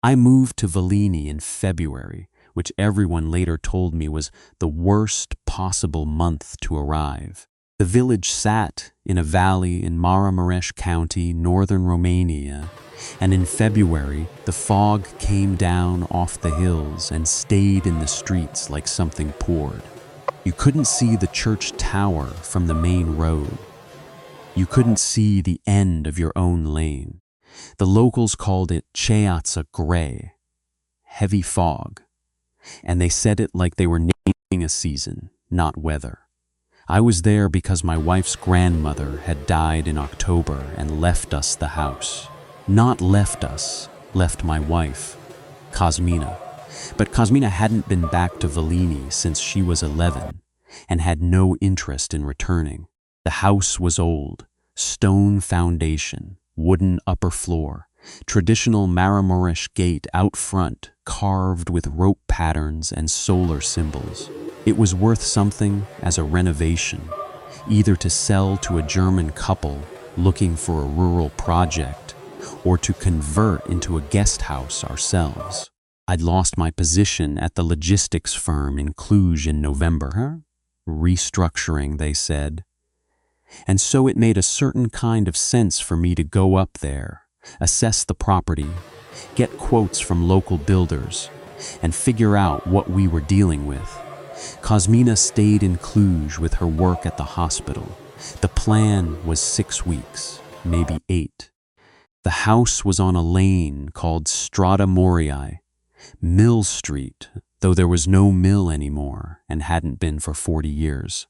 I moved to Velini in February, which everyone later told me was the worst possible month to arrive. The village sat in a valley in Maramuresh County, northern Romania, and in February the fog came down off the hills and stayed in the streets like something poured. You couldn't see the church tower from the main road. You couldn't see the end of your own lane. The locals called it Ceața Gray, heavy fog, and they said it like they were naming a season, not weather. I was there because my wife's grandmother had died in October and left us the house. Not left us, left my wife, Cosmina. But Cosmina hadn't been back to Velini since she was 11 and had no interest in returning. The house was old, stone foundation, wooden upper floor, traditional Maramuresh gate out front carved with rope patterns and solar symbols. It was worth something as a renovation, either to sell to a German couple looking for a rural project or to convert into a guest house ourselves. I'd lost my position at the logistics firm in Cluj in November. Restructuring, they said. And so it made a certain kind of sense for me to go up there, assess the property, get quotes from local builders, and figure out what we were dealing with. Cosmina stayed in Cluj with her work at the hospital. The plan was 6 weeks, maybe 8. The house was on a lane called Strada Moriai, Mill Street, though there was no mill anymore and hadn't been for 40 years.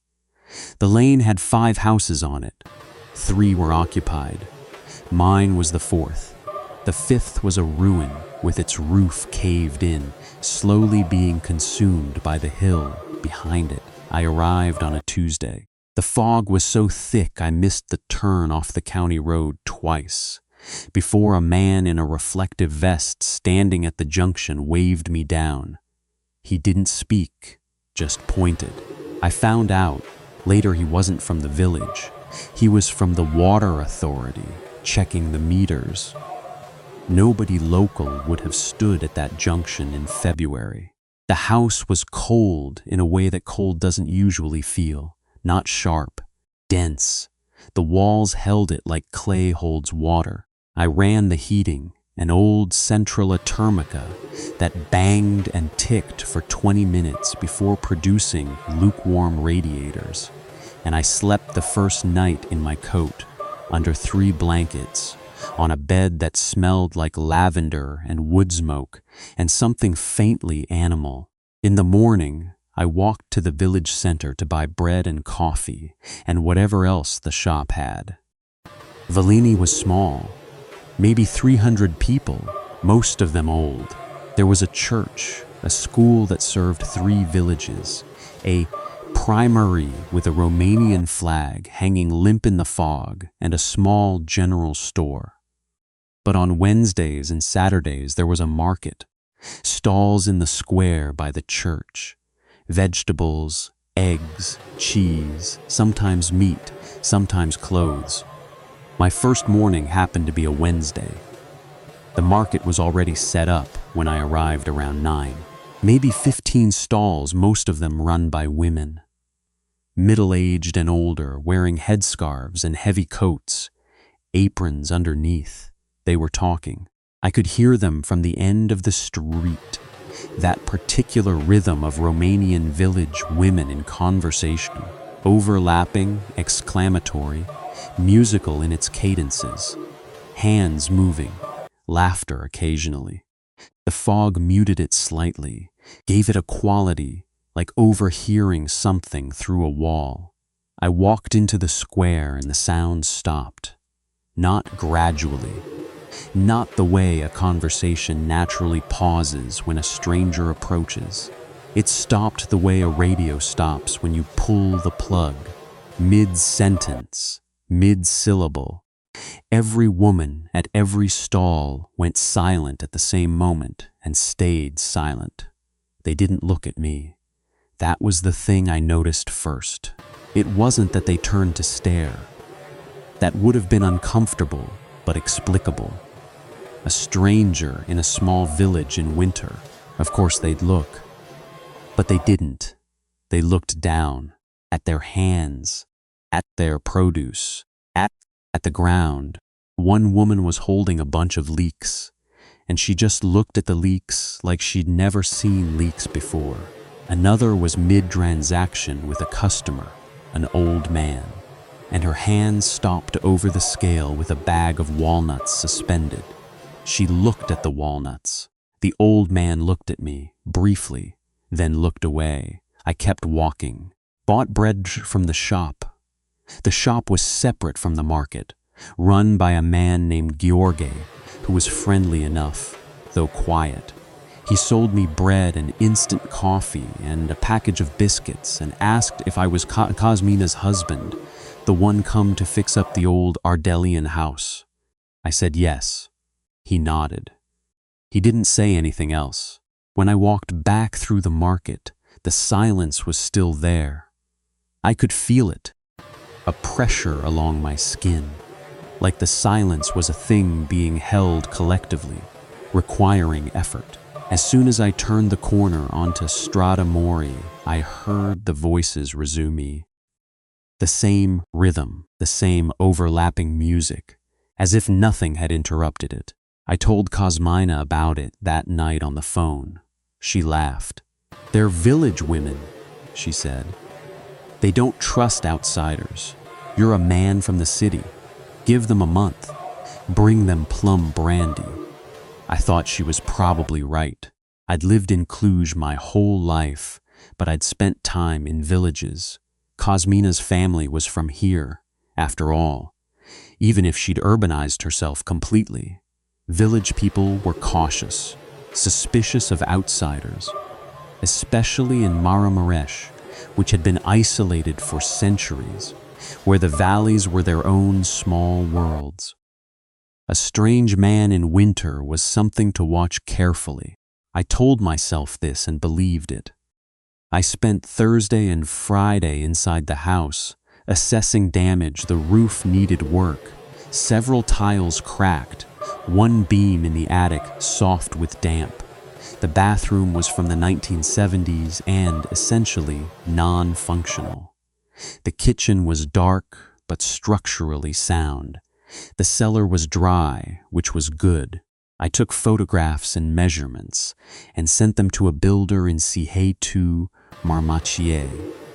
The lane had 5 houses on it. 3 were occupied. Mine was the 4th. The 5th was a ruin with its roof caved in, slowly being consumed by the hill behind it. I arrived on a Tuesday. The fog was so thick I missed the turn off the county road twice, before a man in a reflective vest standing at the junction waved me down. He didn't speak, just pointed. I found out later he wasn't from the village. He was from the water authority, checking the meters. Nobody local would have stood at that junction in February. The house was cold in a way that cold doesn't usually feel, not sharp, dense. The walls held it like clay holds water. I ran the heating, an old Centrala Termica that banged and ticked for 20 minutes before producing lukewarm radiators, and I slept the first night in my coat, under 3 blankets, on a bed that smelled like lavender and wood smoke and something faintly animal. In the morning, I walked to the village center to buy bread and coffee and whatever else the shop had. Velini was small, maybe 300 people, most of them old. There was a church, a school that served 3 villages, a primary with a Romanian flag hanging limp in the fog, and a small general store. But on Wednesdays and Saturdays there was a market, stalls in the square by the church, vegetables, eggs, cheese, sometimes meat, sometimes clothes. My first morning happened to be a Wednesday. The market was already set up when I arrived around 9. Maybe 15 stalls, most of them run by women. Middle-aged and older, wearing headscarves and heavy coats, aprons underneath. They were talking. I could hear them from the end of the street, that particular rhythm of Romanian village women in conversation, overlapping, exclamatory, musical in its cadences, hands moving, laughter occasionally. The fog muted it slightly, gave it a quality like overhearing something through a wall. I walked into the square and the sound stopped. Not gradually. Not the way a conversation naturally pauses when a stranger approaches. It stopped the way a radio stops when you pull the plug, mid-sentence, mid-syllable. Every woman at every stall went silent at the same moment and stayed silent. They didn't look at me. That was the thing I noticed first. It wasn't that they turned to stare. That would have been uncomfortable, but explicable. a stranger in a small village in winter. Of course they'd look. But they didn't. They looked down, at their hands, at their produce, at the ground. One woman was holding a bunch of leeks, and she just looked at the leeks like she'd never seen leeks before. Another was mid-transaction with a customer, an old man, and her hand stopped over the scale with a bag of walnuts suspended. She looked at the walnuts. The old man looked at me, briefly, then looked away. I kept walking. Bought bread from the shop. The shop was separate from the market, run by a man named George, who was friendly enough, though quiet. He sold me bread and instant coffee and a package of biscuits and asked if I was Cosmina's husband, the one come to fix up the old Ardelian house. I said yes. He nodded. He didn't say anything else. When I walked back through the market, the silence was still there. I could feel it, a pressure along my skin, like the silence was a thing being held collectively, requiring effort. As soon as I turned the corner onto Strada Mori, I heard the voices resume. The same rhythm, the same overlapping music, as if nothing had interrupted it. I told Cosmina about it that night on the phone. She laughed. "They're village women," she said. "They don't trust outsiders. You're a man from the city. Give them a month. Bring them plum brandy." I thought she was probably right. I'd lived in Cluj my whole life, but I'd spent time in villages. Cosmina's family was from here, after all. Even if she'd urbanized herself completely, village people were cautious, suspicious of outsiders, especially in Maramaresh, which had been isolated for centuries, where the valleys were their own small worlds. A strange man in winter was something to watch carefully. I told myself this and believed it. I spent Thursday and Friday inside the house, assessing damage. The roof needed work. Several tiles cracked, one beam in the attic soft with damp. The bathroom was from the 1970s and essentially non-functional. The kitchen was dark but structurally sound. The cellar was dry, which was good. I took photographs and measurements and sent them to a builder in Sihé Marmachier,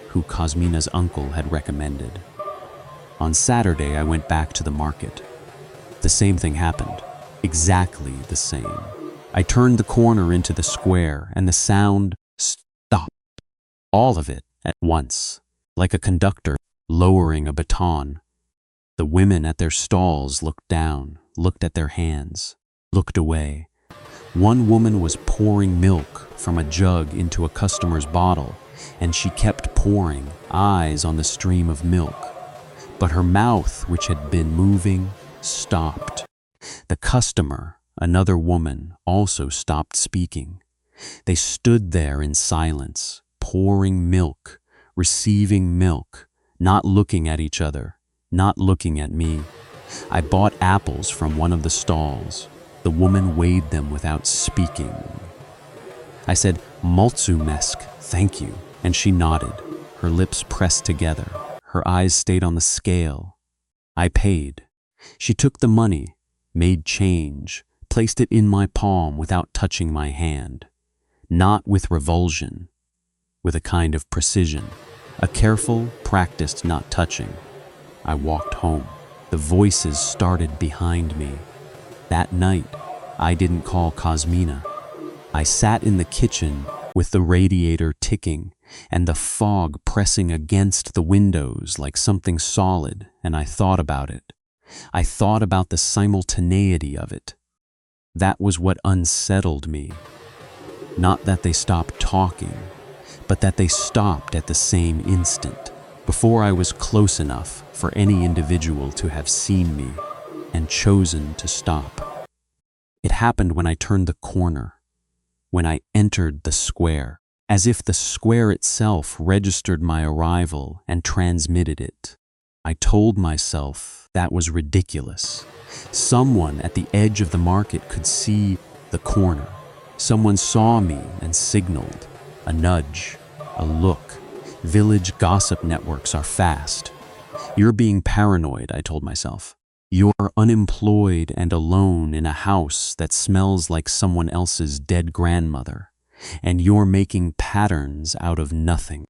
who Cosmina's uncle had recommended. On Saturday, I went back to the market. The same thing happened, exactly the same. I turned the corner into the square and the sound stopped. All of it at once, like a conductor lowering a baton. The women at their stalls looked down, looked at their hands, looked away. One woman was pouring milk from a jug into a customer's bottle, and she kept pouring, eyes on the stream of milk. But her mouth, which had been moving, stopped. The customer, another woman, also stopped speaking. They stood there in silence, pouring milk, receiving milk, not looking at each other, not looking at me. I bought apples from one of the stalls. The woman weighed them without speaking. I said, "Mulțumesc, thank you," and she nodded, her lips pressed together. Her eyes stayed on the scale. I paid. She took the money, made change, placed it in my palm without touching my hand. Not with revulsion, with a kind of precision, a careful, practiced not touching. I walked home. The voices started behind me. That night, I didn't call Cosmina. I sat in the kitchen with the radiator ticking and the fog pressing against the windows like something solid, and I thought about it. I thought about the simultaneity of it. That was what unsettled me. Not that they stopped talking, but that they stopped at the same instant, before I was close enough for any individual to have seen me and chosen to stop. It happened when I turned the corner, when I entered the square, as if the square itself registered my arrival and transmitted it. I told myself that was ridiculous. Someone at the edge of the market could see the corner. Someone saw me and signaled. A nudge, a look. Village gossip networks are fast. You're being paranoid, I told myself. You're unemployed and alone in a house that smells like someone else's dead grandmother, and you're making patterns out of nothing.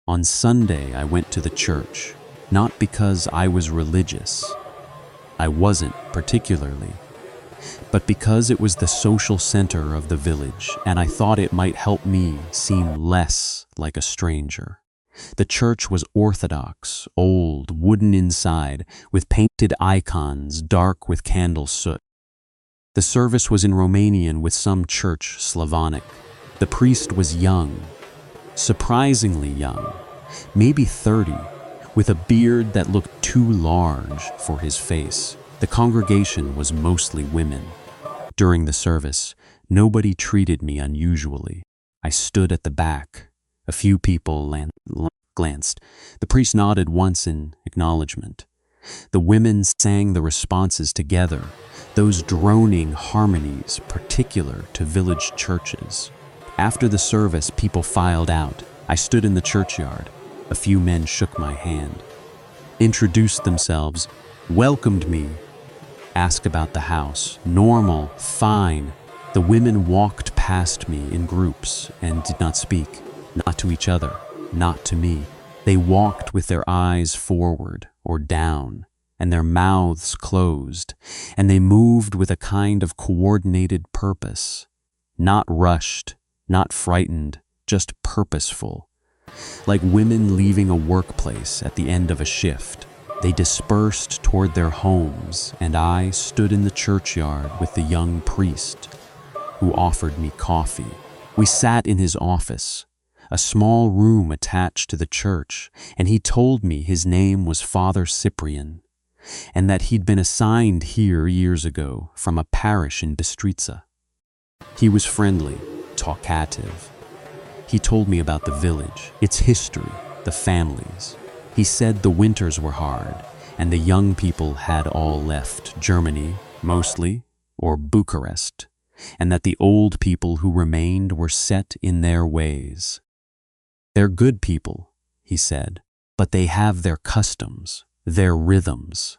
On Sunday, I went to the church, not because I was religious. I wasn't particularly, but because it was the social center of the village, and I thought it might help me seem less like a stranger. The church was orthodox, old, wooden inside, with painted icons, dark with candle soot. The service was in Romanian with some church Slavonic. The priest was young, surprisingly young, maybe 30, with a beard that looked too large for his face. The congregation was mostly women. During the service, nobody treated me unusually. I stood at the back. A few people glanced. The priest nodded once in acknowledgement. The women sang the responses together, those droning harmonies particular to village churches. After the service, people filed out. I stood in the churchyard. A few men shook my hand, introduced themselves, welcomed me, asked about the house. Normal, fine. The women walked past me in groups and did not speak. Not to each other, not to me. They walked with their eyes forward or down, and their mouths closed, and they moved with a kind of coordinated purpose. Not rushed, not frightened, just purposeful. Like women leaving a workplace at the end of a shift. They dispersed toward their homes, and I stood in the churchyard with the young priest, who offered me coffee. We sat in his office, a small room attached to the church, and he told me his name was Father Cyprian, and that he'd been assigned here years ago from a parish in Bistrița. He was friendly, talkative. He told me about the village, its history, the families. He said the winters were hard, and the young people had all left Germany, mostly, or Bucharest, and that the old people who remained were set in their ways. They're good people, he said, but they have their customs, their rhythms.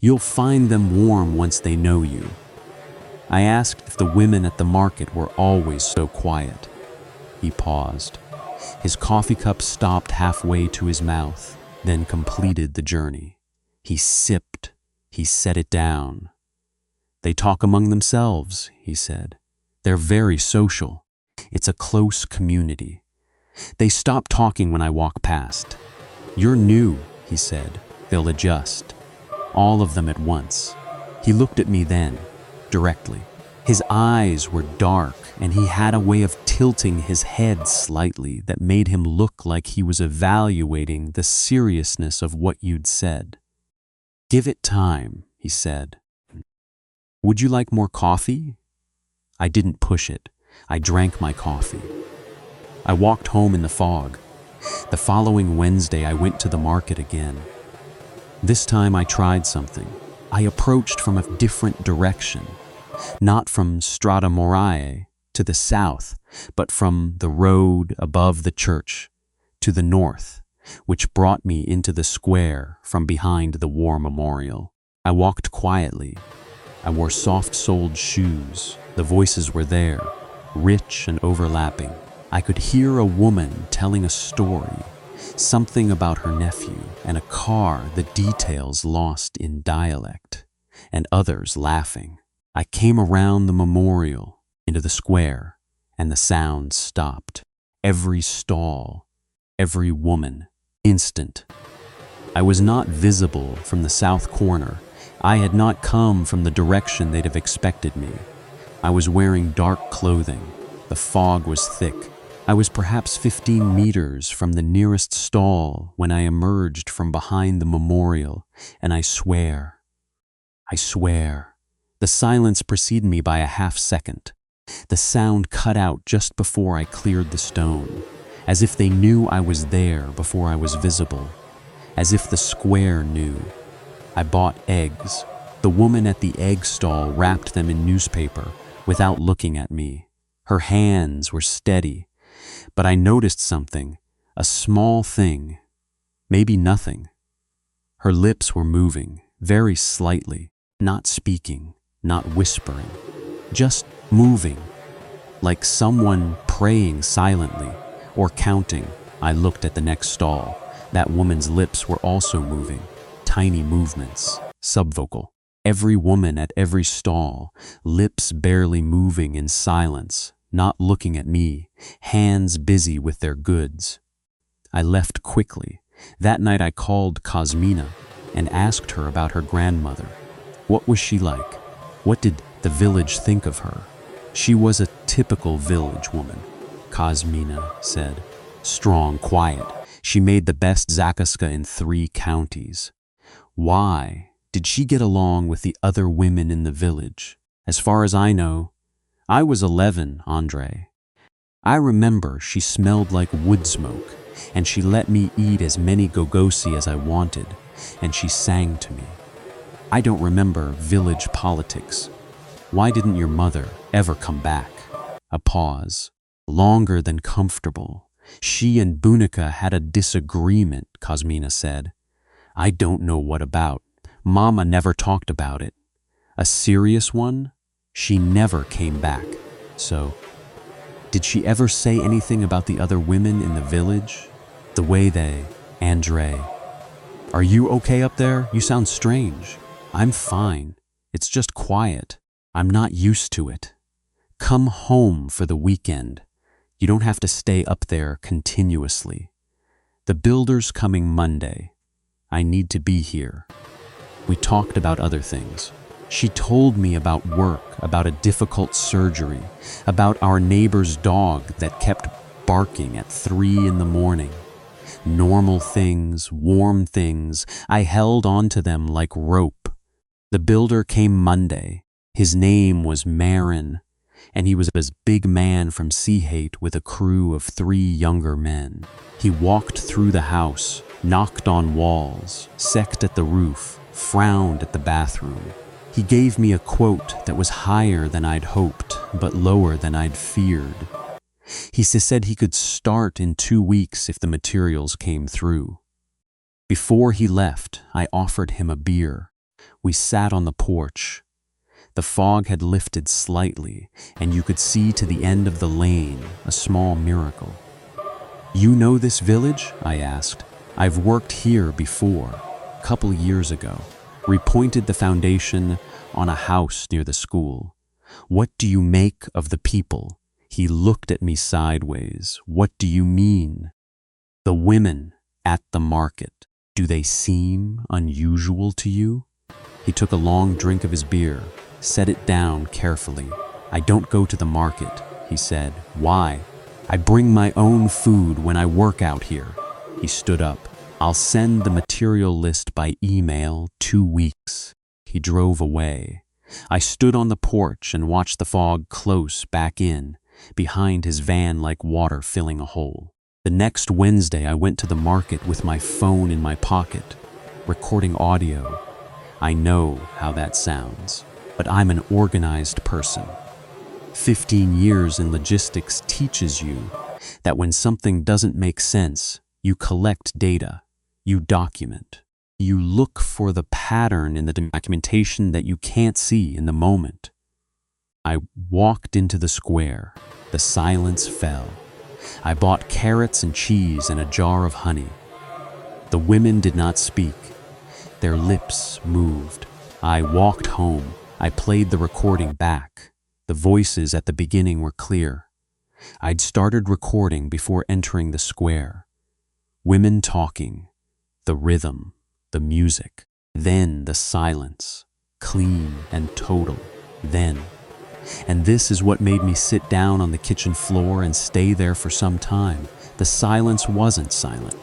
You'll find them warm once they know you. I asked if the women at the market were always so quiet. He paused. His coffee cup stopped halfway to his mouth, then completed the journey. He sipped. He set it down. They talk among themselves, he said. They're very social. It's a close community. They stop talking when I walk past. You're new, he said. They'll adjust. All of them at once. He looked at me then, directly. His eyes were dark, and he had a way of tilting his head slightly that made him look like he was evaluating the seriousness of what you'd said. Give it time, he said. Would you like more coffee? I didn't push it. I drank my coffee. I walked home in the fog. The following Wednesday, I went to the market again. This time I tried something. I approached from a different direction, not from Strada Morae to the south, but from the road above the church to the north, which brought me into the square from behind the war memorial. I walked quietly. I wore soft-soled shoes. The voices were there, rich and overlapping. I could hear a woman telling a story, something about her nephew, and a car, the details lost in dialect, and others laughing. I came around the memorial, into the square, and the sound stopped. Every stall, every woman, instant. I was not visible from the south corner. I had not come from the direction they'd have expected me. I was wearing dark clothing. The fog was thick. I was perhaps 15 meters from the nearest stall when I emerged from behind the memorial, and I swear, the silence preceded me by a half-second. The sound cut out just before I cleared the stone, as if they knew I was there before I was visible. as if the square knew. I bought eggs. The woman at the egg stall wrapped them in newspaper without looking at me. Her hands were steady, but I noticed something, a small thing, maybe nothing. Her lips were moving, very slightly, not speaking, not whispering, just moving, like someone praying silently or counting. I looked at the next stall. That woman's lips were also moving, tiny movements, subvocal. Every woman at every stall, lips barely moving in silence, not looking at me, hands busy with their goods. I left quickly. That night I called Kosmina and asked her about her grandmother. What was she like? What did the village think of her? She was a typical village woman, Kosmina said. Strong, quiet. She made the best zakuska in 3 counties. Why did she get along with the other women in the village? As far as I know, I was 11, Andre. I remember she smelled like wood smoke, and she let me eat as many gogosi as I wanted, and she sang to me. I don't remember village politics. Why didn't your mother ever come back? A pause, longer than comfortable. She and Bunica had a disagreement, Kosmina said. I don't know what about. Mama never talked about it. A serious one? She never came back. So, did she ever say anything about the other women in the village? The way they, Andre. Are you okay up there? You sound strange. I'm fine. It's just quiet. I'm not used to it. Come home for the weekend. You don't have to stay up there continuously. The builder's coming Monday. I need to be here. We talked about other things. She told me about work, about a difficult surgery, about our neighbor's dog that kept barking at 3 in the morning. Normal things, warm things, I held on to them like rope. The builder came Monday. His name was Marin, and he was a big man from Seahate with a crew of 3 younger men. He walked through the house, knocked on walls, sucked at the roof, frowned at the bathroom. He gave me a quote that was higher than I'd hoped, but lower than I'd feared. He said he could start in 2 weeks if the materials came through. Before he left, I offered him a beer. We sat on the porch. The fog had lifted slightly, and you could see to the end of the lane, a small miracle. You know this village? I asked. I've worked here before, a couple years ago. We pointed the foundation on a house near the school. What do you make of the people? He looked at me sideways. What do you mean? The women at the market. Do they seem unusual to you? He took a long drink of his beer, set it down carefully. I don't go to the market, he said. Why? I bring my own food when I work out here. He stood up. I'll send the material list by email 2 weeks. He drove away. I stood on the porch and watched the fog close back in, behind his van like water filling a hole. The next Wednesday, I went to the market with my phone in my pocket, recording audio. I know how that sounds, but I'm an organized person. 15 years in logistics teaches you that when something doesn't make sense, you collect data, you document. You look for the pattern in the documentation that you can't see in the moment. I walked into the square. The silence fell. I bought carrots and cheese and a jar of honey. The women did not speak. Their lips moved. I walked home. I played the recording back. The voices at the beginning were clear. I'd started recording before entering the square. Women talking, the rhythm, the music, then the silence, clean and total, then. And this is what made me sit down on the kitchen floor and stay there for some time. The silence wasn't silent.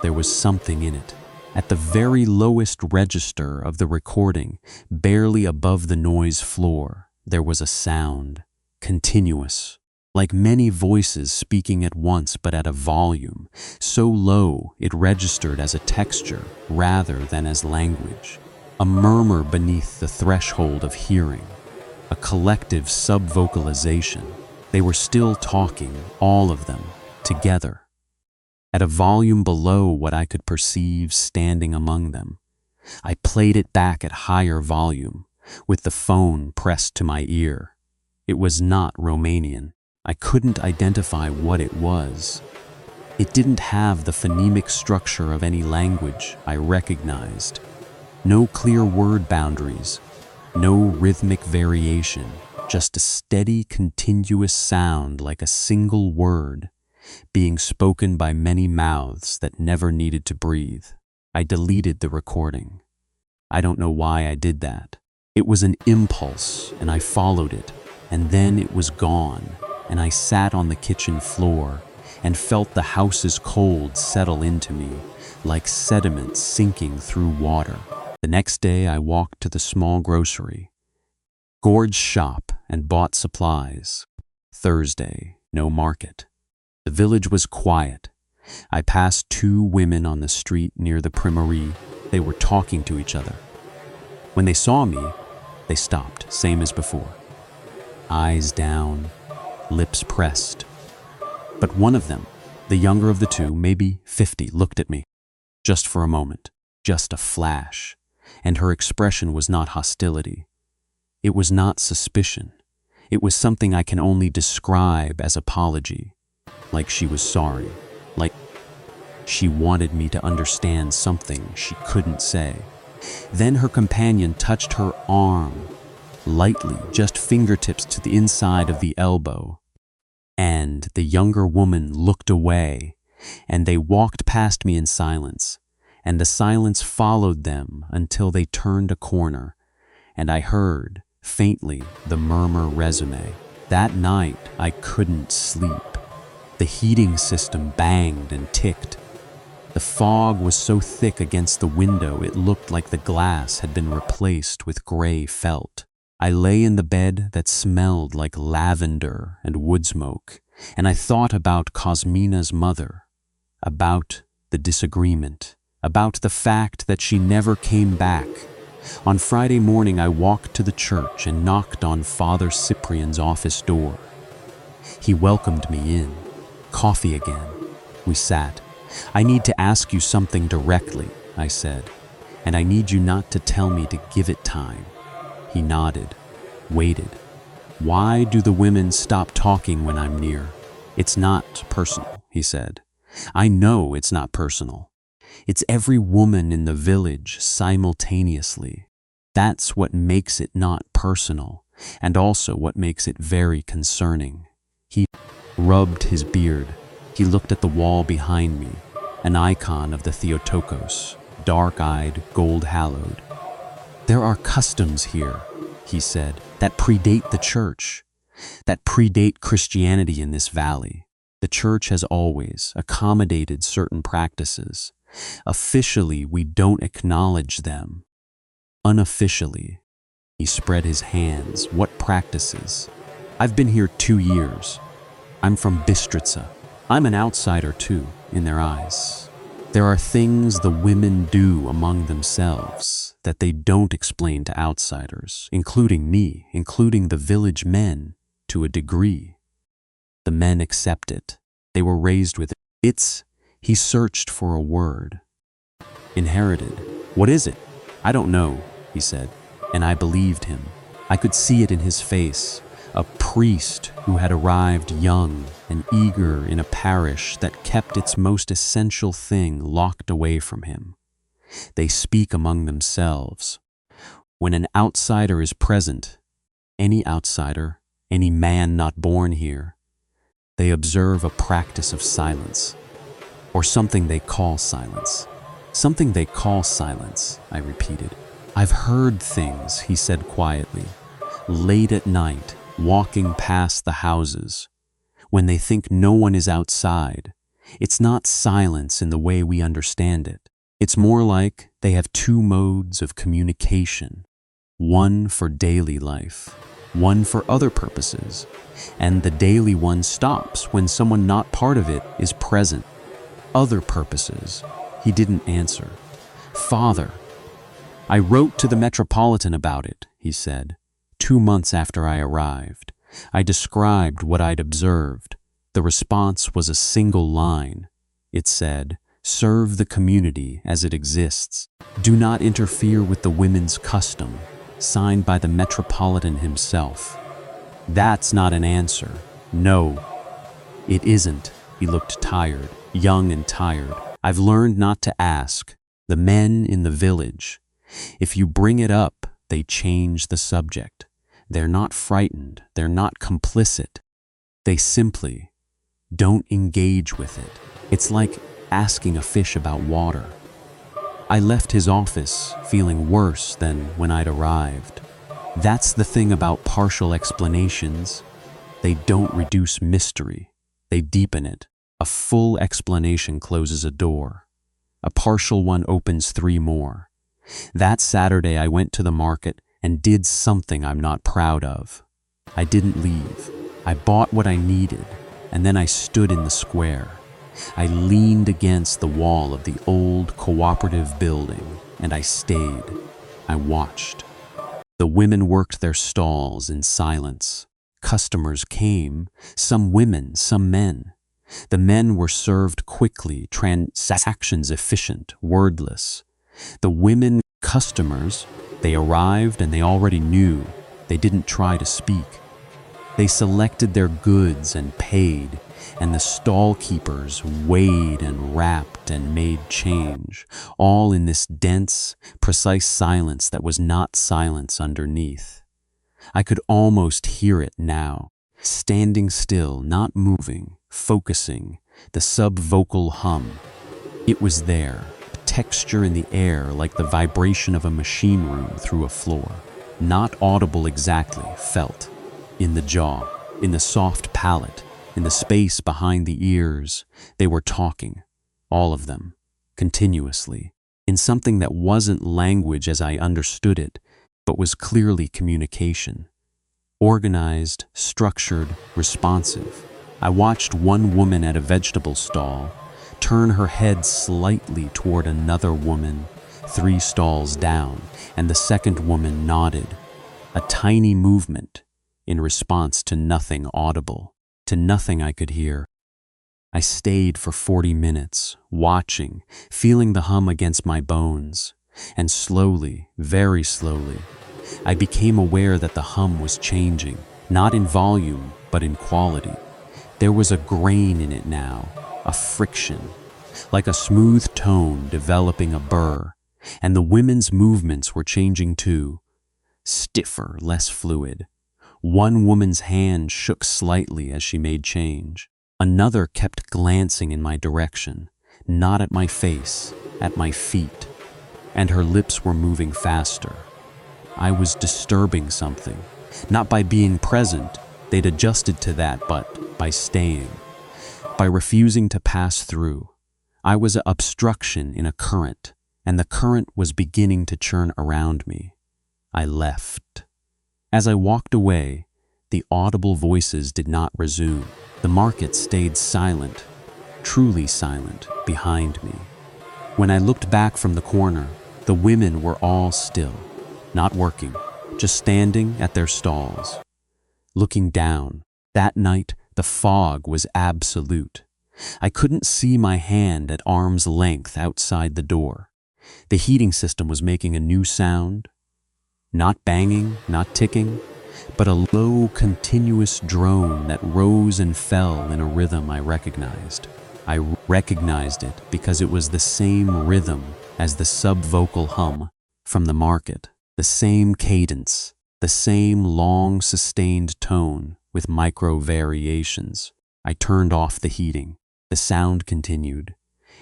There was something in it. At the very lowest register of the recording, barely above the noise floor, there was a sound, continuous, like many voices speaking at once but at a volume so low it registered as a texture rather than as language, a murmur beneath the threshold of hearing, a collective sub-vocalization. They were still talking, all of them, together, at a volume below what I could perceive standing among them. I played it back at higher volume, with the phone pressed to my ear. It was not Romanian. I couldn't identify what it was. It didn't have the phonemic structure of any language I recognized. No clear word boundaries, no rhythmic variation, just a steady, continuous sound like a single word being spoken by many mouths that never needed to breathe. I deleted the recording. I don't know why I did that. It was an impulse, and I followed it, and then it was gone, and I sat on the kitchen floor and felt the house's cold settle into me, like sediment sinking through water. The next day I walked to the small grocery, Gord's shop, and bought supplies. Thursday, no market. The village was quiet. I passed two women on the street near the Primărie. They were talking to each other. When they saw me, they stopped, same as before. Eyes down, lips pressed. But one of them, the younger of the two, maybe 50, looked at me. Just for a moment, just a flash, and her expression was not hostility. It was not suspicion. It was something I can only describe as apology. Like she was sorry, like she wanted me to understand something she couldn't say. Then her companion touched her arm, lightly, just fingertips to the inside of the elbow. And the younger woman looked away, and they walked past me in silence, and the silence followed them until they turned a corner, and I heard, faintly, the murmur resume. That night, I couldn't sleep. The heating system banged and ticked. The fog was so thick against the window it looked like the glass had been replaced with gray felt. I lay in the bed that smelled like lavender and wood smoke, and I thought about Cosmina's mother, about the disagreement, about the fact that she never came back. On Friday morning I walked to the church and knocked on Father Cyprian's office door. He welcomed me in. Coffee again. We sat. "I need to ask you something directly," I said, "and I need you not to tell me to give it time." He nodded, waited. "Why do the women stop talking when I'm near?" "It's not personal," he said. "I know it's not personal. It's every woman in the village simultaneously. That's what makes it not personal, and also what makes it very concerning." He rubbed his beard. He looked at the wall behind me, an icon of the Theotokos, dark-eyed, gold-hallowed. "There are customs here," he said, "that predate the church, that predate Christianity in this valley. The church has always accommodated certain practices. Officially, we don't acknowledge them. Unofficially," he spread his hands, "what practices? I've been here 2 years. I'm from Bistrica. I'm an outsider too, in their eyes. There are things the women do among themselves that they don't explain to outsiders, including me, including the village men, to a degree. The men accept it. They were raised with it. He searched for a word. "Inherited. What is it?" "I don't know," he said, and I believed him. I could see it in his face. A priest who had arrived young and eager in a parish that kept its most essential thing locked away from him. They speak among themselves. When an outsider is present, any outsider, any man not born here, they observe a practice of silence, or something they call silence. "Something they call silence," I repeated. "I've heard things," he said quietly, "late at night, walking past the houses, when they think no one is outside. It's not silence in the way we understand it. It's more like they have 2 modes of communication, one for daily life, one for other purposes, and the daily one stops when someone not part of it is present. Other purposes. He didn't answer. Father. I wrote to the Metropolitan about it, he said, 2 months after I arrived. I described what I'd observed. The response was a single line. It said, "Serve the community as it exists. Do not interfere with the women's custom," signed by the Metropolitan himself. That's not an answer. No, it isn't. He looked tired, young and tired. I've learned not to ask. The men in the village. If you bring it up, they change the subject. They're not frightened. They're not complicit. They simply don't engage with it. It's like asking a fish about water. I left his office feeling worse than when I'd arrived. That's the thing about partial explanations. They don't reduce mystery. They deepen it. A full explanation closes a door. A partial one opens 3 more. That Saturday I went to the market and did something I'm not proud of. I didn't leave. I bought what I needed, and then I stood in the square. I leaned against the wall of the old cooperative building, and I stayed. I watched. The women worked their stalls in silence. Customers came, some women, some men. The men were served quickly, transactions efficient, wordless. The women customers, they arrived and they already knew. They didn't try to speak. They selected their goods and paid, and the stall keepers weighed and wrapped and made change, all in this dense, precise silence that was not silence underneath. I could almost hear it now, standing still, not moving, focusing, the sub-vocal hum. It was there, a texture in the air like the vibration of a machine room through a floor. Not audible exactly, felt. In the jaw, in the soft palate, in the space behind the ears, they were talking, all of them, continuously, in something that wasn't language as I understood it, but was clearly communication. Organized, structured, responsive. I watched one woman at a vegetable stall turn her head slightly toward another woman 3 stalls down, and the second woman nodded. A tiny movement in response to nothing audible, to nothing I could hear. I stayed for 40 minutes, watching, feeling the hum against my bones, and slowly, very slowly, I became aware that the hum was changing, not in volume, but in quality. There was a grain in it now, a friction, like a smooth tone developing a burr, and the women's movements were changing too, stiffer, less fluid. One woman's hand shook slightly as she made change. Another kept glancing in my direction, not at my face, at my feet, and her lips were moving faster. I was disturbing something, not by being present, they'd adjusted to that, but by staying, by refusing to pass through. I was an obstruction in a current, and the current was beginning to churn around me. I left. As I walked away, the audible voices did not resume. The market stayed silent, truly silent, behind me. When I looked back from the corner, the women were all still, not working, just standing at their stalls. Looking down, that night the fog was absolute. I couldn't see my hand at arm's length outside the door. The heating system was making a new sound, not banging, not ticking, but a low, continuous drone that rose and fell in a rhythm I recognized. I recognized it because it was the same rhythm as the sub-vocal hum from the market, the same cadence, the same long, sustained tone with micro-variations. I turned off the heating. The sound continued.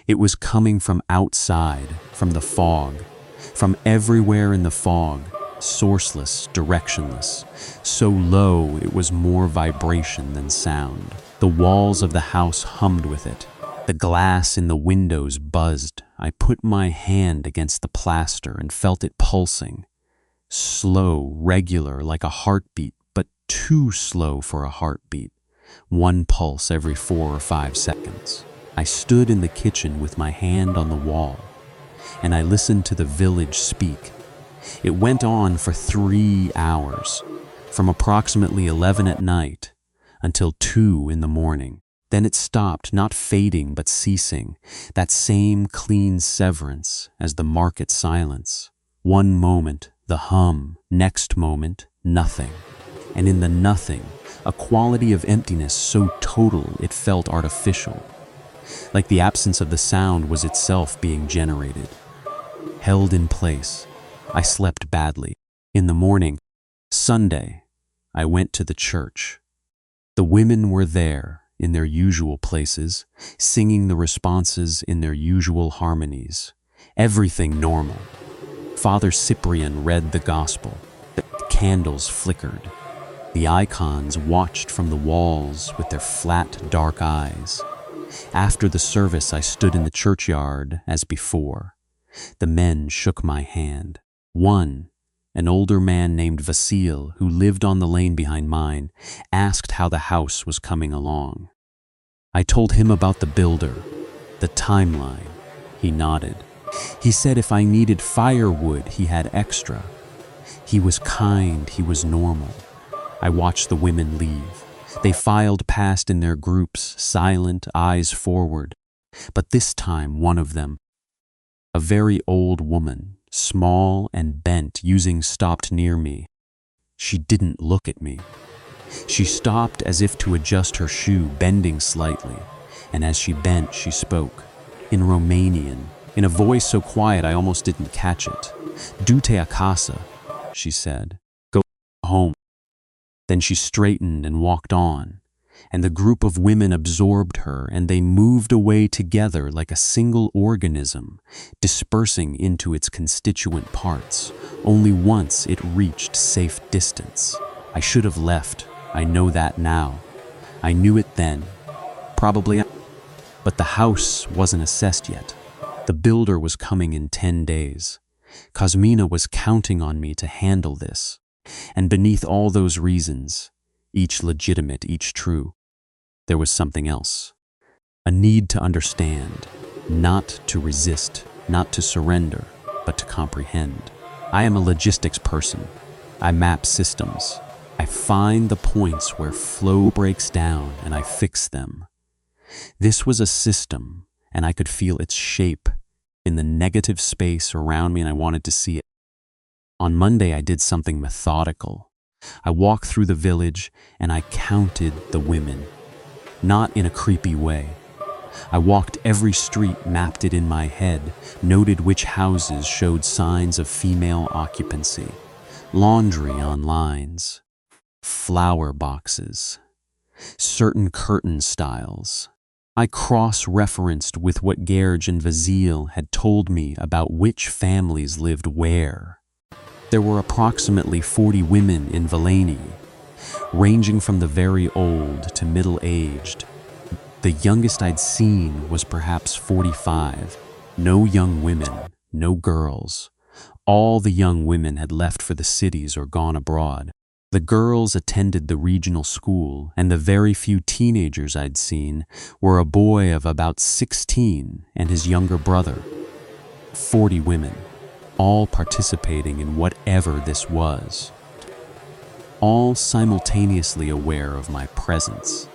It was coming from outside, from the fog, from everywhere in the fog, sourceless, directionless, so low it was more vibration than sound. The walls of the house hummed with it. The glass in the windows buzzed. I put my hand against the plaster and felt it pulsing. Slow, regular, like a heartbeat, but too slow for a heartbeat, one pulse every 4 or 5 seconds. I stood in the kitchen with my hand on the wall, and I listened to the village speak. It went on for 3 hours, from approximately 11 at night until 2 in the morning. Then it stopped, not fading but ceasing, that same clean severance as the market silence. One moment, the hum; next moment, nothing. And in the nothing, a quality of emptiness so total it felt artificial, like the absence of the sound was itself being generated. Held in place, I slept badly. In the morning, Sunday, I went to the church. The women were there, in their usual places, singing the responses in their usual harmonies. Everything normal. Father Cyprian read the gospel. The candles flickered. The icons watched from the walls with their flat, dark eyes. After the service, I stood in the churchyard as before. The men shook my hand. One, an older man named Vasil, who lived on the lane behind mine, asked how the house was coming along. I told him about the builder, the timeline. He nodded. He said if I needed firewood, he had extra. He was kind, he was normal. I watched the women leave. They filed past in their groups, silent, eyes forward. But this time, one of them, a very old woman, small and bent, stopped near me. She didn't look at me. She stopped as if to adjust her shoe, bending slightly, and as she bent, she spoke, in Romanian, in a voice so quiet I almost didn't catch it. "Du-te acasă," she said. "Go home." Then she straightened and walked on, and the group of women absorbed her, and they moved away together like a single organism, dispersing into its constituent parts. Only once it reached safe distance. I should have left. I know that now. I knew it then. Probably. But the house wasn't assessed yet. The builder was coming in 10 days. Kosmina was counting on me to handle this. And beneath all those reasons, each legitimate, each true, there was something else. A need to understand, not to resist, not to surrender, but to comprehend. I am a logistics person. I map systems. I find the points where flow breaks down and I fix them. This was a system, and I could feel its shape in the negative space around me, and I wanted to see it. On Monday, I did something methodical. I walked through the village and I counted the women, not in a creepy way. I walked every street, mapped it in my head, noted which houses showed signs of female occupancy, laundry on lines, flower boxes, certain curtain styles. I cross-referenced with what Gerge and Vasil had told me about which families lived where. There were approximately 40 women in Valeni, ranging from the very old to middle-aged. The youngest I'd seen was perhaps 45. No young women, no girls. All the young women had left for the cities or gone abroad. The girls attended the regional school, and the very few teenagers I'd seen were a boy of about 16 and his younger brother. 40 women, all participating in whatever this was. All simultaneously aware of my presence,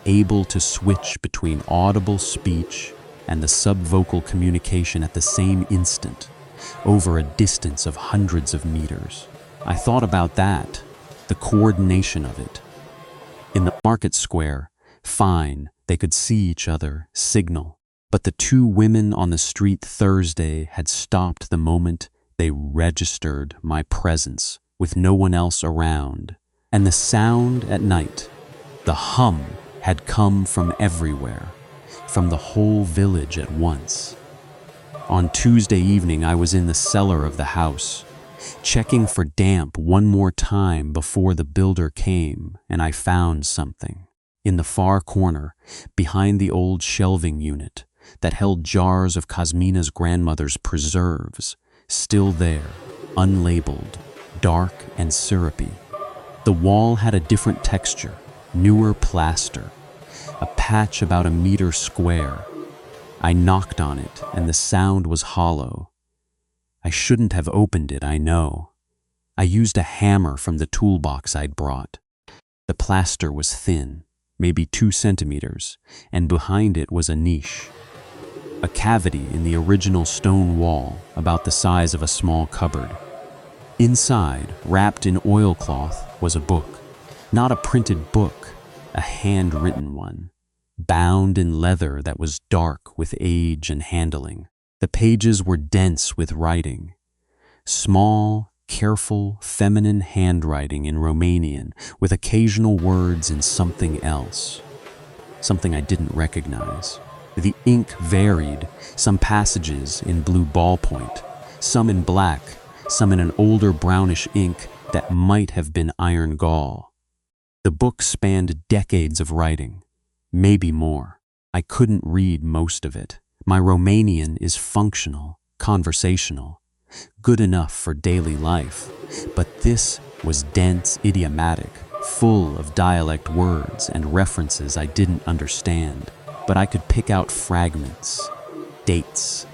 able to switch between audible speech and the subvocal communication at the same instant, over a distance of hundreds of meters. I thought about that, the coordination of it. In the market square, fine, they could see each other, signal. But the two women on the street Thursday had stopped the moment they registered my presence, with no one else around. And the sound at night, the hum, had come from everywhere, from the whole village at once. On Tuesday evening, I was in the cellar of the house, checking for damp one more time before the builder came, and I found something. In the far corner, behind the old shelving unit that held jars of Kosmina's grandmother's preserves, still there, unlabeled, dark and syrupy. The wall had a different texture, newer plaster, a patch about a meter square. I knocked on it, and the sound was hollow. I shouldn't have opened it, I know. I used a hammer from the toolbox I'd brought. The plaster was thin, maybe 2 centimeters, and behind it was a niche. A cavity in the original stone wall, about the size of a small cupboard. Inside, wrapped in oilcloth, was a book. Not a printed book, a handwritten one, bound in leather that was dark with age and handling. The pages were dense with writing. Small, careful, feminine handwriting in Romanian, with occasional words in something else. Something I didn't recognize. The ink varied, some passages in blue ballpoint, some in black, some in an older brownish ink that might have been iron gall. The book spanned decades of writing, maybe more. I couldn't read most of it. My Romanian is functional, conversational, good enough for daily life, but this was dense, idiomatic, full of dialect words and references I didn't understand, but I could pick out fragments, dates,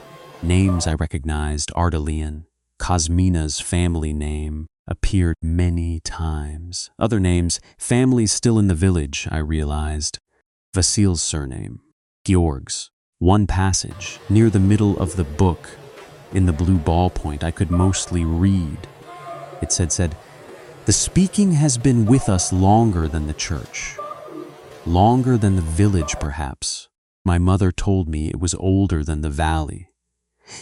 names I recognized. Ardelian, Cosmina's family name, appeared many times. Other names, families still in the village, I realized. Vasil's surname, Georg's. One passage, near the middle of the book, in the blue ballpoint I could mostly read. It said, "The speaking has been with us longer than the church. Longer than the village, perhaps. My mother told me it was older than the valley.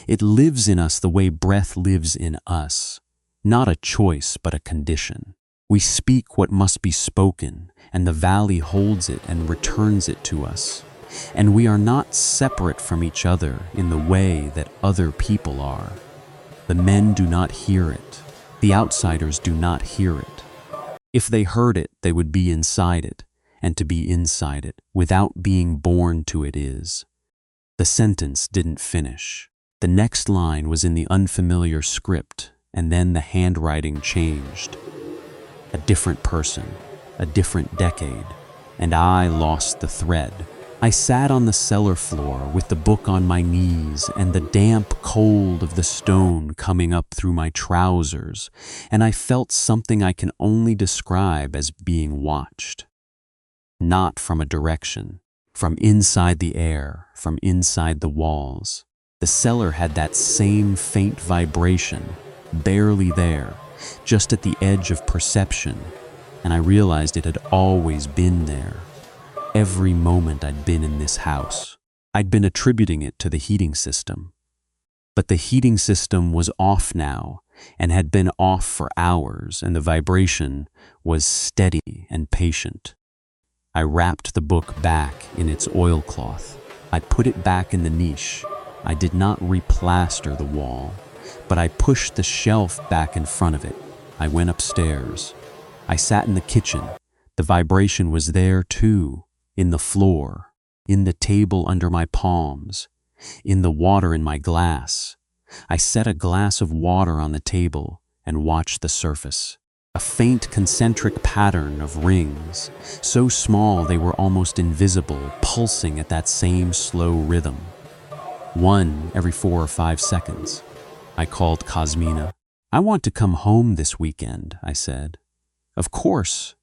It lives in us the way breath lives in us. Not a choice, but a condition. We speak what must be spoken, and the valley holds it and returns it to us. And we are not separate from each other in the way that other people are. The men do not hear it. The outsiders do not hear it. If they heard it, they would be inside it, and to be inside it, without being born to it is." The sentence didn't finish. The next line was in the unfamiliar script, and then the handwriting changed. A different person, a different decade, and I lost the thread. I sat on the cellar floor with the book on my knees and the damp cold of the stone coming up through my trousers, and I felt something I can only describe as being watched. Not from a direction, from inside the air, from inside the walls. The cellar had that same faint vibration, barely there, just at the edge of perception, and I realized it had always been there. Every moment I'd been in this house, I'd been attributing it to the heating system. But the heating system was off now, and had been off for hours, and the vibration was steady and patient. I wrapped the book back in its oilcloth. I put it back in the niche. I did not replaster the wall, but I pushed the shelf back in front of it. I went upstairs. I sat in the kitchen. The vibration was there too. In the floor, in the table under my palms, in the water in my glass. I set a glass of water on the table and watched the surface. A faint concentric pattern of rings, so small they were almost invisible, pulsing at that same slow rhythm. One every 4 or 5 seconds. I called Cosmina. "I want to come home this weekend," I said. "Of course.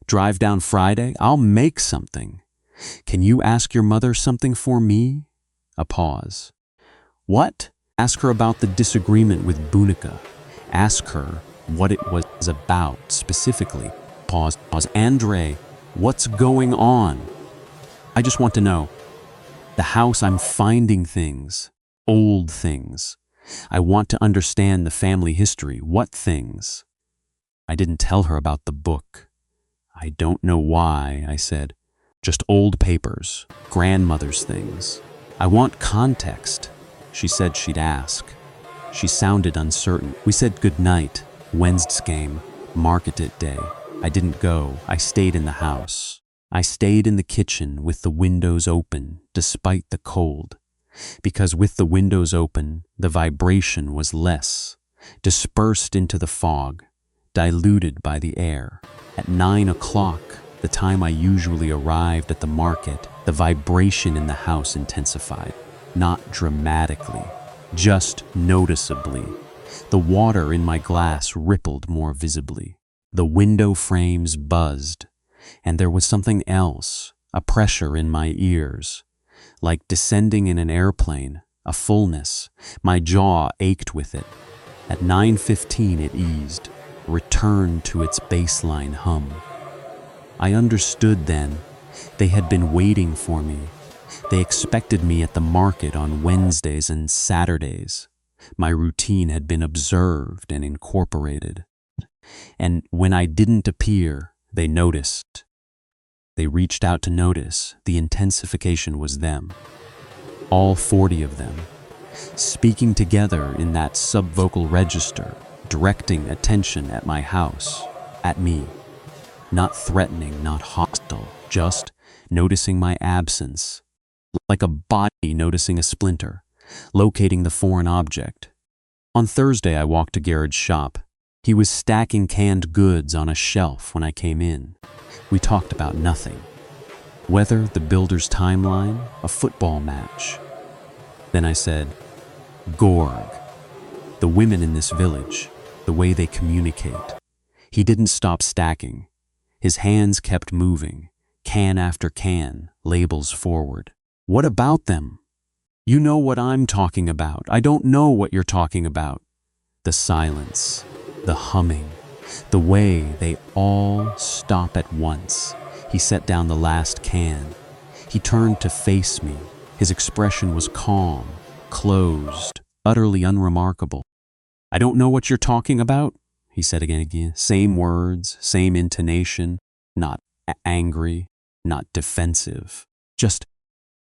Drive down Friday? I'll make something. Can you ask your mother something for me?" A pause. "What?" "Ask her about the disagreement with Bunica. Ask her what it was about specifically." Pause. "Andre, what's going on?" "I just want to know. The house, I'm finding things, old things. I want to understand the family history. What things?" I didn't tell her about the book. "I don't know why," I said. "Just old papers, grandmother's things. I want context." She said she'd ask. She sounded uncertain. We said goodnight, Wednesday, market day. I didn't go. I stayed in the house. I stayed in the kitchen with the windows open, despite the cold. Because with the windows open, the vibration was less, dispersed into the fog, diluted by the air. At 9 o'clock, the time I usually arrived at the market, the vibration in the house intensified. Not dramatically, just noticeably. The water in my glass rippled more visibly. The window frames buzzed, and there was something else, a pressure in my ears. Like descending in an airplane, a fullness. My jaw ached with it. At 9:15 it eased, returned to its baseline hum. I understood then. They had been waiting for me. They expected me at the market on Wednesdays and Saturdays. My routine had been observed and incorporated. And when I didn't appear, they noticed. They reached out to notice. The intensification was them. All 40 of them, speaking together in that subvocal register, directing attention at my house, at me. Not threatening, not hostile, just noticing my absence. Like a body noticing a splinter, locating the foreign object. On Thursday, I walked to Garrett's shop. He was stacking canned goods on a shelf when I came in. We talked about nothing. Weather, the builder's timeline, a football match. Then I said, Gorg, the women in this village, the way they communicate. He didn't stop stacking. His hands kept moving, can after can, labels forward. What about them? You know what I'm talking about. I don't know what you're talking about. The silence, the humming, the way they all stop at once. He set down the last can. He turned to face me. His expression was calm, closed, utterly unremarkable. I don't know what you're talking about, he said again. Same words, same intonation, not angry, not defensive, just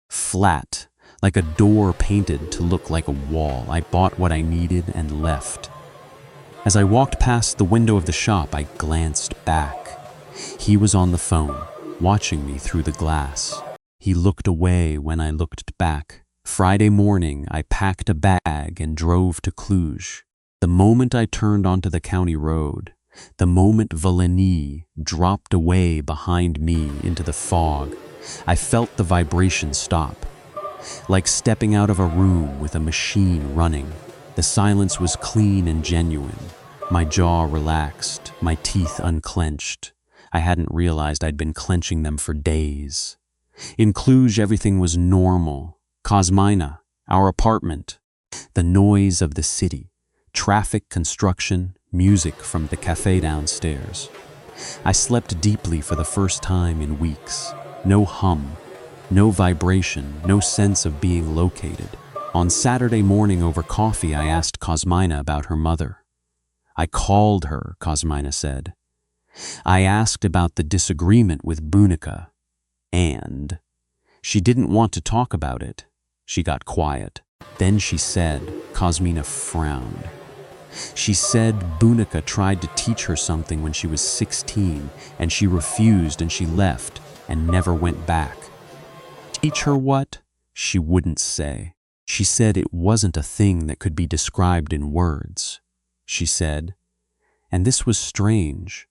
flat, like a door painted to look like a wall. I bought what I needed and left. As I walked past the window of the shop, I glanced back. He was on the phone, watching me through the glass. He looked away when I looked back. Friday morning, I packed a bag and drove to Cluj. The moment I turned onto the county road, the moment Volhynie dropped away behind me into the fog, I felt the vibration stop. Like stepping out of a room with a machine running. The silence was clean and genuine. My jaw relaxed, my teeth unclenched. I hadn't realized I'd been clenching them for days. In Cluj, everything was normal. Kosmina, our apartment, the noise of the city, traffic, construction, music from the cafe downstairs. I slept deeply for the first time in weeks. No hum, no vibration, no sense of being located. On Saturday morning over coffee, I asked Kosmina about her mother. I called her, Kosmina said. I asked about the disagreement with Bunica, and she didn't want to talk about it. She got quiet. Then she said, Kosmina frowned. She said Bunica tried to teach her something when she was 16, and she refused and she left and never went back. Teach her what? She wouldn't say. She said it wasn't a thing that could be described in words. She said, and this was strange,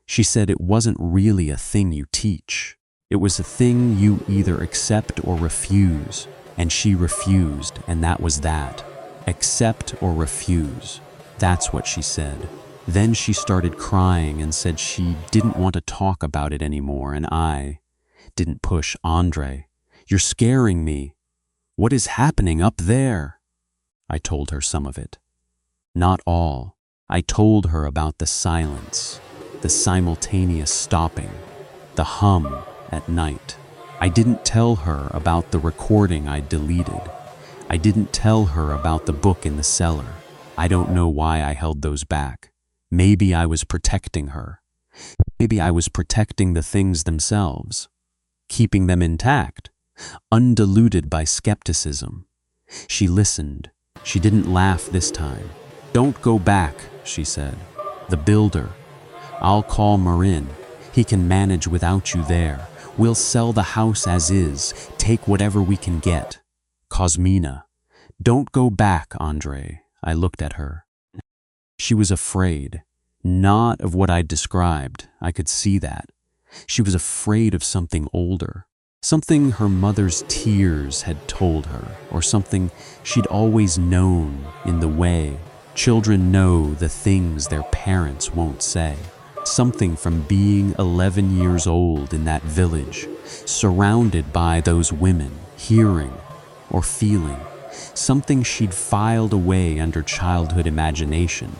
she said it wasn't really a thing you teach. It was a thing you either accept or refuse, and she refused, and that was that. Accept or refuse. That's what she said. Then she started crying and said she didn't want to talk about it anymore, and I didn't push. Andre, you're scaring me. What is happening up there? I told her some of it. Not all. I told her about the silence, the simultaneous stopping, the hum at night. I didn't tell her about the recording I deleted. I didn't tell her about the book in the cellar. I don't know why I held those back. Maybe I was protecting her. Maybe I was protecting the things themselves, keeping them intact, undiluted by skepticism. She listened. She didn't laugh this time. Don't go back, she said. The builder. I'll call Marin. He can manage without you there. We'll sell the house as is, take whatever we can get. Kosmina. Don't go back, Andre. I looked at her. She was afraid. Not of what I'd described. I could see that. She was afraid of something older, something her mother's tears had told her, or something she'd always known in the way children know the things their parents won't say. Something from being 11 years old in that village, surrounded by those women, hearing or feeling, something she'd filed away under childhood imagination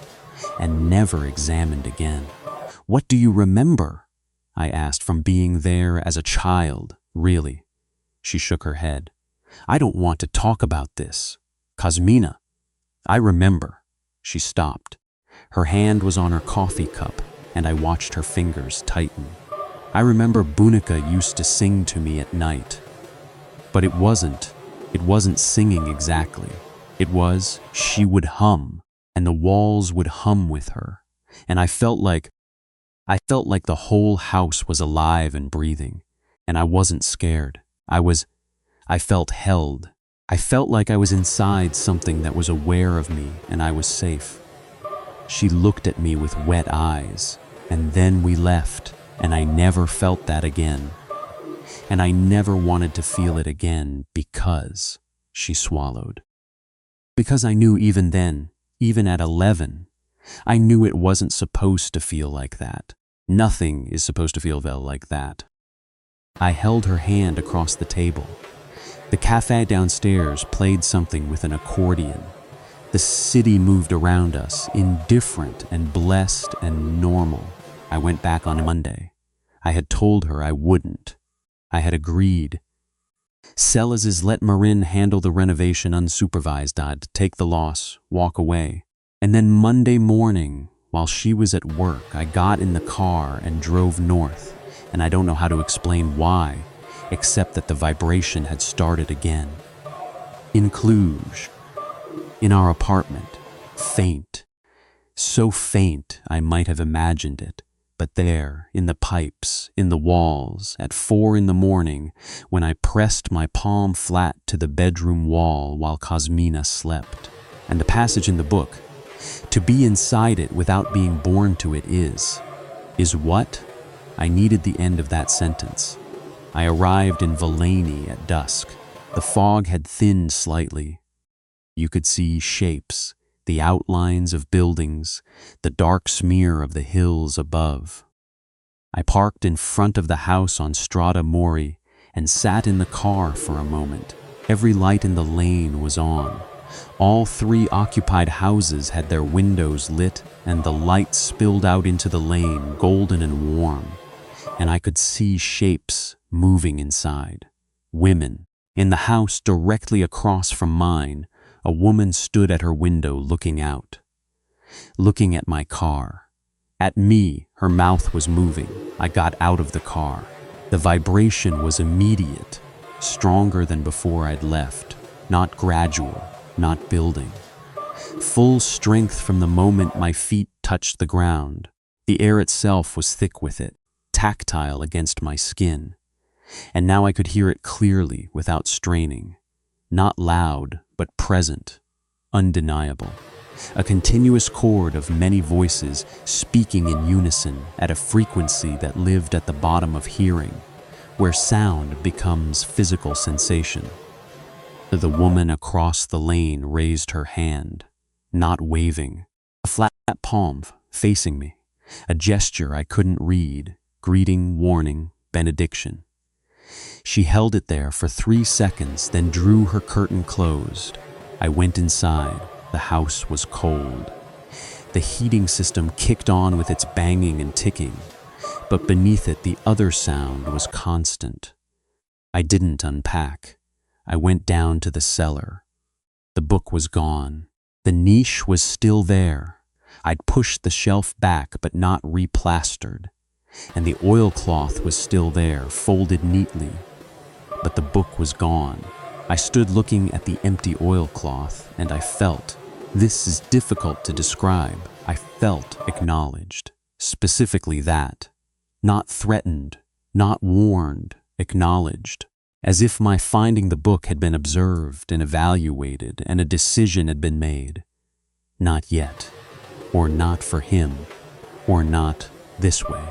and never examined again. "What do you remember?" I asked, "from being there as a child, really?" She shook her head. "I don't want to talk about this. Kazmina, I remember." She stopped. Her hand was on her coffee cup, and I watched her fingers tighten. "I remember Bunica used to sing to me at night. But it wasn't singing exactly. She would hum, and the walls would hum with her. And I felt like the whole house was alive and breathing, and I wasn't scared. I felt held. I felt like I was inside something that was aware of me and I was safe." She looked at me with wet eyes, and then we left, and I never felt that again. And I never wanted to feel it again because, she swallowed. Because I knew even then, even at 11, I knew it wasn't supposed to feel like that. Nothing is supposed to feel like that. I held her hand across the table. The cafe downstairs played something with an accordion. The city moved around us, indifferent and blessed and normal. I went back on Monday. I had told her I wouldn't. I had agreed. Sellers let Marin handle the renovation unsupervised. I'd take the loss, walk away. And then Monday morning, while she was at work, I got in the car and drove north, and I don't know how to explain why, except that the vibration had started again. In Cluj, in our apartment, faint. So faint I might have imagined it, but there, in the pipes, in the walls, at 4 a.m, when I pressed my palm flat to the bedroom wall while Kazmina slept. And the passage in the book, "To be inside it without being born to it is what?" I needed the end of that sentence. I arrived in Veleni at dusk. The fog had thinned slightly. You could see shapes, the outlines of buildings, the dark smear of the hills above. I parked in front of the house on Strada Mori and sat in the car for a moment. Every light in the lane was on. All 3 occupied houses had their windows lit, and the light spilled out into the lane, golden and warm. And I could see shapes moving inside. Women. In the house directly across from mine, a woman stood at her window looking out. Looking at my car. At me, her mouth was moving. I got out of the car. The vibration was immediate, stronger than before I'd left, not gradual. Not building. Full strength from the moment my feet touched the ground. The air itself was thick with it, tactile against my skin. And now I could hear it clearly without straining. Not loud, but present, undeniable. A continuous chord of many voices speaking in unison at a frequency that lived at the bottom of hearing, where sound becomes physical sensation. The woman across the lane raised her hand, not waving, a flat palm facing me, a gesture I couldn't read, greeting, warning, benediction. She held it there for 3 seconds, then drew her curtain closed. I went inside. The house was cold. The heating system kicked on with its banging and ticking, but beneath it the other sound was constant. I didn't unpack. I went down to the cellar. The book was gone. The niche was still there. I'd pushed the shelf back but not replastered. And the oilcloth was still there, folded neatly. But the book was gone. I stood looking at the empty oilcloth, and I felt, this is difficult to describe, I felt acknowledged. Specifically that. Not threatened, not warned, acknowledged. As if my finding the book had been observed and evaluated and a decision had been made. Not yet, or not for him. Or not this way.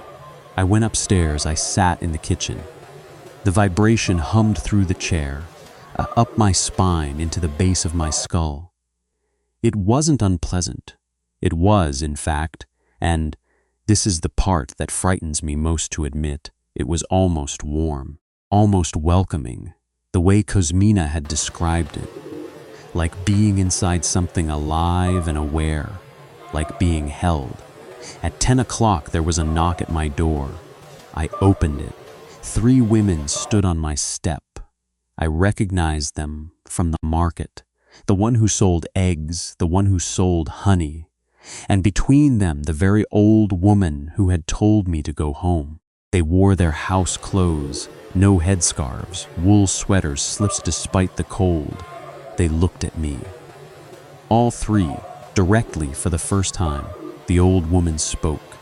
I went upstairs, I sat in the kitchen. The vibration hummed through the chair, up my spine into the base of my skull. It wasn't unpleasant. It was, in fact, and this is the part that frightens me most to admit, it was almost warm, almost welcoming, the way Kuzmina had described it. Like being inside something alive and aware, like being held. At 10 o'clock there was a knock at my door. I opened it. 3 women stood on my step. I recognized them from the market, the one who sold eggs, the one who sold honey, and between them the very old woman who had told me to go home. They wore their house clothes, no headscarves, wool sweaters, slips despite the cold. They looked at me. All 3, directly for the first time, the old woman spoke.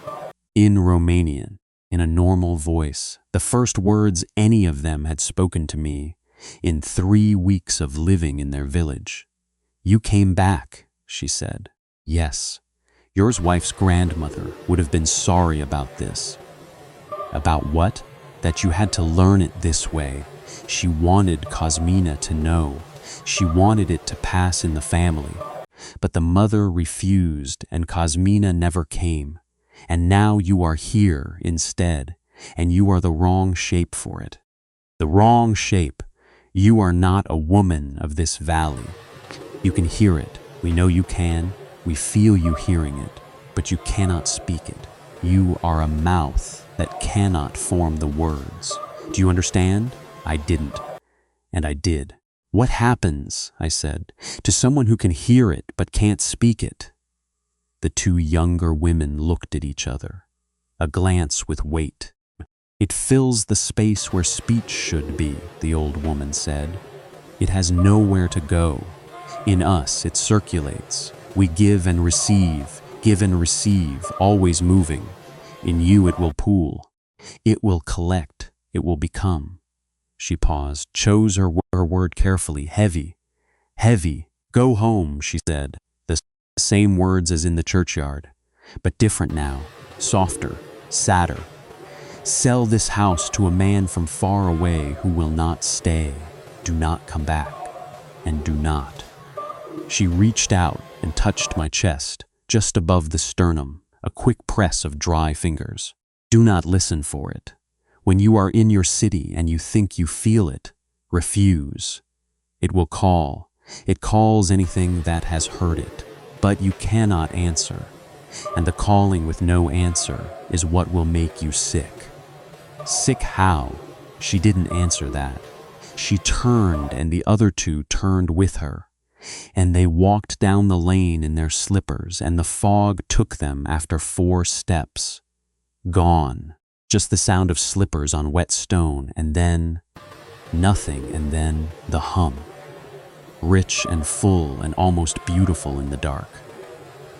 In Romanian, in a normal voice, the first words any of them had spoken to me in 3 weeks of living in their village. You came back, she said. Yes, your wife's grandmother would have been sorry about this. About what? That you had to learn it this way. She wanted Kuzmina to know. She wanted it to pass in the family. But the mother refused and Kuzmina never came. And now you are here instead, and you are the wrong shape for it. The wrong shape. You are not a woman of this valley. You can hear it. We know you can. We feel you hearing it, but you cannot speak it. You are a mouth that cannot form the words. Do you understand? I didn't. And I did. What happens, I said, to someone who can hear it but can't speak it? The 2 younger women looked at each other, a glance with weight. It fills the space where speech should be, the old woman said. It has nowhere to go. In us, it circulates. We give and receive, always moving. In you, it will pool. It will collect. It will become. She paused, chose her word carefully. Heavy. Heavy. Go home, she said. The same words as in the churchyard, but different now, softer, sadder. Sell this house to a man from far away who will not stay. Do not come back. And do not. She reached out and touched my chest, just above the sternum, a quick press of dry fingers. Do not listen for it. When you are in your city and you think you feel it, refuse. It will call. It calls anything that has heard it, but you cannot answer. And the calling with no answer is what will make you sick. Sick how? She didn't answer that. She turned and the other 2 turned with her. And they walked down the lane in their slippers and the fog took them after 4 steps. Gone. Just the sound of slippers on wet stone, and then nothing, and then the hum. Rich and full and almost beautiful in the dark.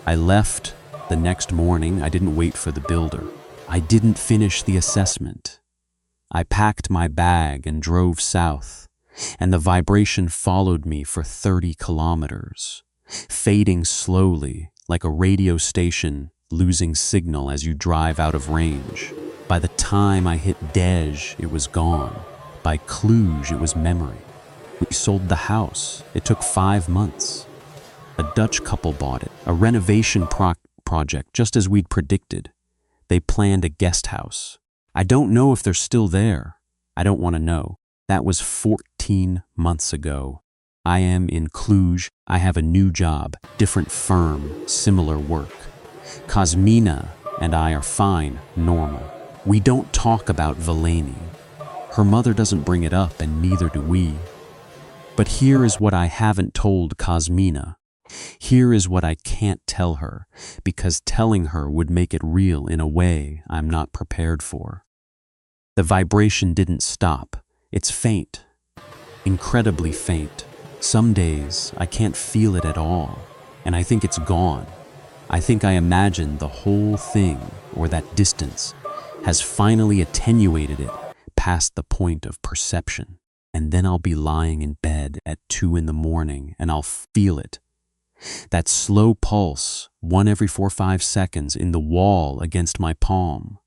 I left the next morning. I didn't wait for the builder. I didn't finish the assessment. I packed my bag and drove south, and the vibration followed me for 30 kilometers, fading slowly like a radio station losing signal as you drive out of range. By the time I hit Dej, it was gone. By Cluj, it was memory. We sold the house. It took 5 months. A Dutch couple bought it, a renovation project, just as we'd predicted. They planned a guest house. I don't know if they're still there. I don't want to know. That was 14 months ago. I am in Cluj. I have a new job, different firm, similar work. Kuzmina and I are fine, normal. We don't talk about Vileni. Her mother doesn't bring it up, and neither do we. But here is what I haven't told Kuzmina. Here is what I can't tell her, because telling her would make it real in a way I'm not prepared for. The vibration didn't stop. It's faint, incredibly faint. Some days I can't feel it at all, and I think it's gone. I think I imagine the whole thing, or that distance, has finally attenuated it past the point of perception. And then I'll be lying in bed at 2 in the morning and I'll feel it. That slow pulse, one every 4 or 5 seconds, in the wall against my palm,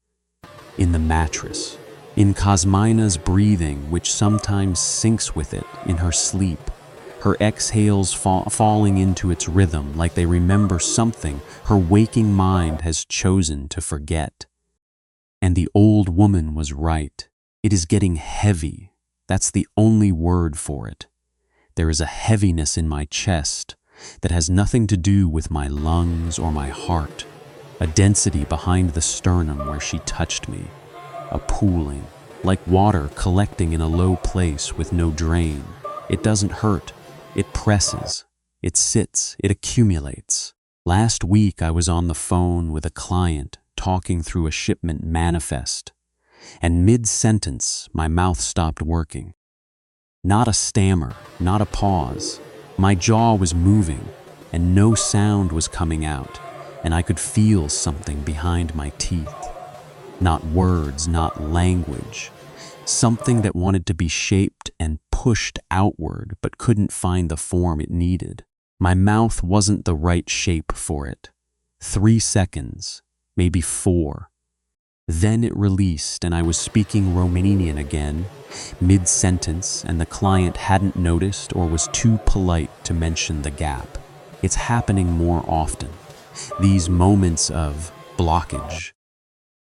in the mattress, in Kosmina's breathing, which sometimes syncs with it in her sleep, her exhales falling into its rhythm like they remember something her waking mind has chosen to forget. And the old woman was right. It is getting heavy. That's the only word for it. There is a heaviness in my chest that has nothing to do with my lungs or my heart, a density behind the sternum where she touched me, a pooling, like water collecting in a low place with no drain. It doesn't hurt. It presses. It sits. It accumulates. Last week I was on the phone with a client talking through a shipment manifest, and mid-sentence my mouth stopped working. Not a stammer, not a pause. My jaw was moving, and no sound was coming out, and I could feel something behind my teeth. Not words, not language. Something that wanted to be shaped and pushed outward but couldn't find the form it needed. My mouth wasn't the right shape for it. 3 seconds, maybe 4. Then it released and I was speaking Romanian again, mid-sentence, and the client hadn't noticed or was too polite to mention the gap. It's happening more often. These moments of blockage,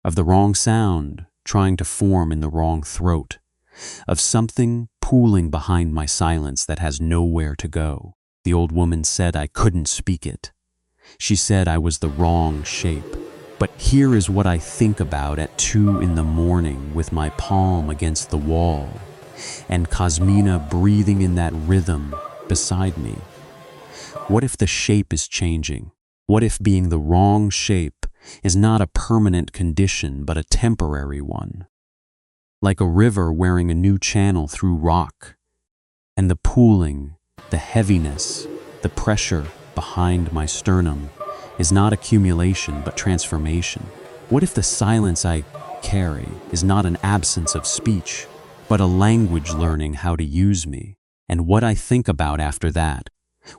of the wrong sound trying to form in the wrong throat, of something pooling behind my silence that has nowhere to go. The old woman said I couldn't speak it. She said I was the wrong shape. But here is what I think about at 2 in the morning with my palm against the wall and Kosmina breathing in that rhythm beside me. What if the shape is changing? What if being the wrong shape is not a permanent condition but a temporary one? Like a river wearing a new channel through rock, and the pooling, the heaviness, the pressure behind my sternum is not accumulation but transformation. What if the silence I carry is not an absence of speech, but a language learning how to use me? And what I think about after that,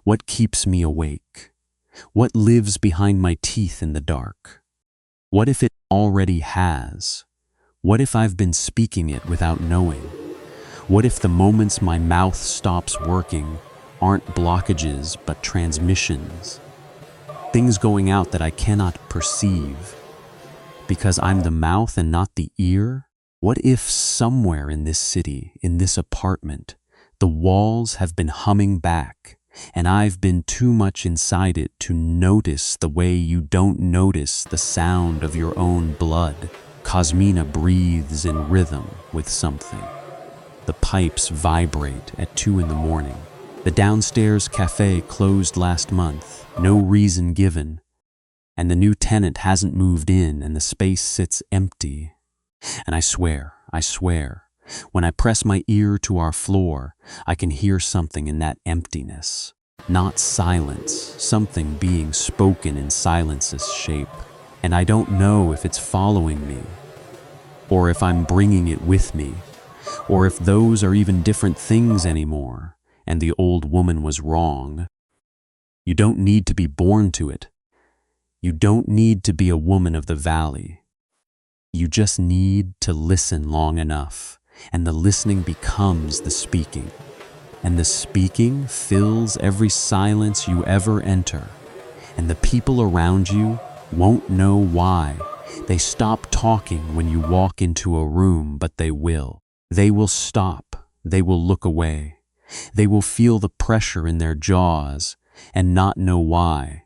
what keeps me awake? What lives behind my teeth in the dark? What if it already has? What if I've been speaking it without knowing? What if the moments my mouth stops working aren't blockages but transmissions? Things going out that I cannot perceive because I'm the mouth and not the ear? What if somewhere in this city, in this apartment, the walls have been humming back and I've been too much inside it to notice the way you don't notice the sound of your own blood? Kosmina breathes in rhythm with something. The pipes vibrate at 2 in the morning. The downstairs cafe closed last month, no reason given, and the new tenant hasn't moved in and the space sits empty. And I swear, when I press my ear to our floor, I can hear something in that emptiness. Not silence, something being spoken in silence's shape. And I don't know if it's following me, or if I'm bringing it with me, or if those are even different things anymore. And the old woman was wrong. You don't need to be born to it. You don't need to be a woman of the valley. You just need to listen long enough, and the listening becomes the speaking. And the speaking fills every silence you ever enter. And the people around you won't know why. They stop talking when you walk into a room, but they will. They will stop. They will look away. They will feel the pressure in their jaws and not know why.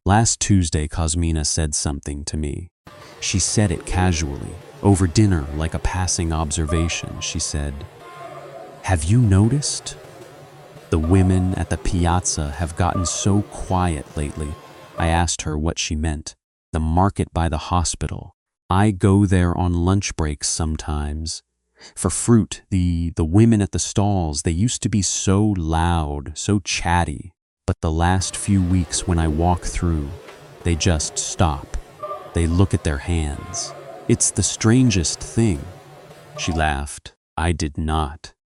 Last Tuesday, Kosmina said something to me. She said it casually, over dinner like a passing observation. She said, "Have you noticed? The women at the piazza have gotten so quiet lately." I asked her what she meant. The market by the hospital. I go there on lunch breaks sometimes. For fruit, the women at the stalls, they used to be so loud, so chatty. But the last few weeks when I walk through, they just stop. They look at their hands. It's the strangest thing. She laughed. I did not.